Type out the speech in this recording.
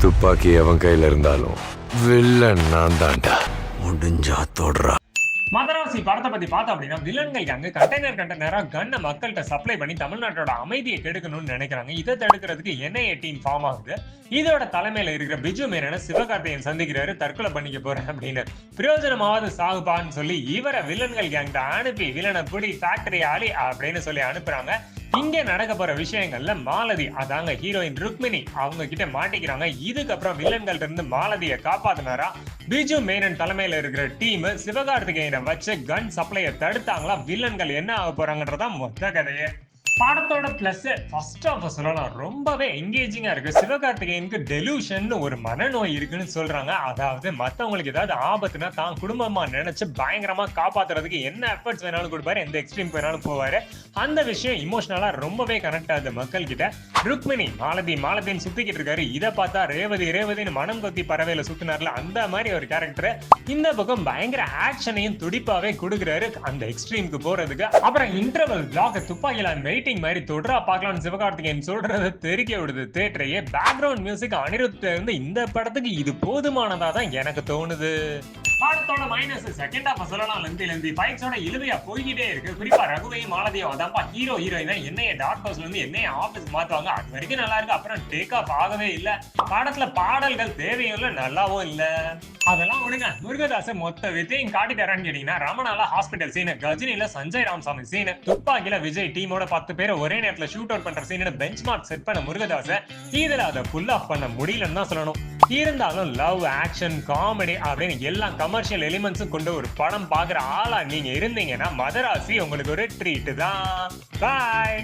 துப்பாக்கி அவன் கையில இருந்தாலும் வில்லன் நான் தான்டா. முடிஞ்சா தொடரா. மதராசி படத்தை பத்தி பார்த்தோம் அப்படின்னா வில்லன்களுக்கு அங்க கண்டெய்னரா கன்னை மக்கள்கிட்ட சப்ளை பண்ணி தமிழ்நாட்டோட அமைதியை கெடுக்கணும்னு நினைக்கிறாங்க. இதை தடுக்கிறதுக்கு NIA டீம் ஃபார்ம் ஆகுது. இதோட தலைமையில இருக்கிற பிஜு மேனனை சிவகார்த்திகேயன் சந்திக்கிறாரு. தற்கொலை பண்ணிக்க போறேன் அப்படின்னு பிரயோஜனமாவது சாகுபான்னு சொல்லி இவரை வில்லன்கள் கேங்கிட்ட அனுப்பி வில்லனை புடி ஃபேக்டரி ஆளி அப்படின்னு சொல்லி அனுப்புறாங்க. இங்க நடக்க போற விஷயங்கள்ல மாலதி அதாங்க ஹீரோயின் ருக்மிணி அவங்க கிட்ட மாட்டிக்கிறாங்க. இதுக்கப்புறம் வில்லன்கள்ட்ட இருந்து மாலதியை காப்பாத்தினாரா பிஜு மேனன் தலைமையில இருக்கிற டீம் சிவகார்த்திகேயனை வச்சு கன் சப்ளையை தடுத்தாங்களா? வில்லன்கள் என்ன ஆக போறாங்கன்றதா மொத்த கதையே. படத்தோட பிளஸ் ஃபர்ஸ்ட் ஆஃப் சொல்லலாம், ரொம்பவே என்கேஜிங்கா இருக்கு. சிவகார்த்திகேயனுக்கு டெலூஷன் ஒரு மனநோய் இருக்குன்னு சொல்றாங்க. அதாவது மத்தவங்களுக்கு ஏதாவது ஆபத்துனா தான் குடும்பமா நினைச்சு பயங்கரமா காப்பாத்துறதுக்கு என்ன எஃபர்ட்ஸ் வேணாலும் கொடுப்பாரு, எந்த எக்ஸ்ட்ரீம் வேணாலும் போவாரு. அந்த விஷயம் இமோஷனலா ரொம்பவே கனெக்ட் ஆகுது மக்கள் கிட்ட. ருக்மிணி மாலதின்னு சுத்திக்கிட்டு இருக்காரு. இதை பார்த்தா ரேவதின்னு மனம் கொத்தி பறவையில சுத்தினார்ல அந்த மாதிரி ஒரு கேரக்டர். இந்த பக்கம் பயங்கர ஆக்ஷனையும் துடிப்பாவே கொடுக்குறாரு அந்த எக்ஸ்ட்ரீமுக்கு போறதுக்கு. அப்புறம் இன்டர்வல் பிளாக் துப்பாக்கில வெயிட்டிங் மாதிரி தொடரா பார்க்கலாம்னு சிவகார்த்திகேயன் சொல்றதை தெரிக்க விடுது தேட்டரையே. பேக்ரவுண்ட் மியூசிக் அனிருத்ல இருந்து இந்த படத்துக்கு இது போதுமானதா தான் எனக்கு தோணுது. படத்தோட மைனஸ் செகண்ட் ஹாஃப் சொல்லலாம், லெந்தி ஃபைட்ஸோட இழுவையா போய்கிட்டே இருக்கு. குறிப்பா ரகுவையும் மாலதியும் அதான்ப்பா ஹீரோ ஹீரோயின் என்னைய டார்க் ஹவுஸ்ல இருந்து என்னைய ஆபீஸ் மாத்துவாங்க. அது வரைக்கும் நல்லா இருக்கு. அப்புறம் டேக் ஆஃப் ஆகவே இல்ல. படத்துல பாடல்கள் தேவையும் இல்ல, நல்லாவும் இல்ல. அதெல்லாம் விடுங்க. முருகதாச மொத்த வித்தையும் காட்டிட்டாரான்னு கேட்டீங்கன்னா ரமணால ஹாஸ்பிட்டல் சீனு, கஜினில சஞ்சய் ராமசாமி சீனு, துப்பாக்கில விஜய் டீமோட 10 பேரை ஒரே நேரத்துல ஷூட் அவுட் பண்ற சீனு பெஞ்ச் மார்க் செட் பண்ண முருகதாச இதுல அதை புல் ஆஃப் பண்ண முடியலன்னு தான் சொல்லணும். இருந்தாலும் லவ், ஆக்ஷன், காமெடி அப்படின்னு எல்லா கமர்ஷியல் எலிமெண்ட்ஸும் கொண்டு ஒரு படம் பாக்குற ஆளா நீங்க இருந்தீங்கன்னா மதராசி உங்களுக்கு ஒரு ட்ரீட் தான். பாய்.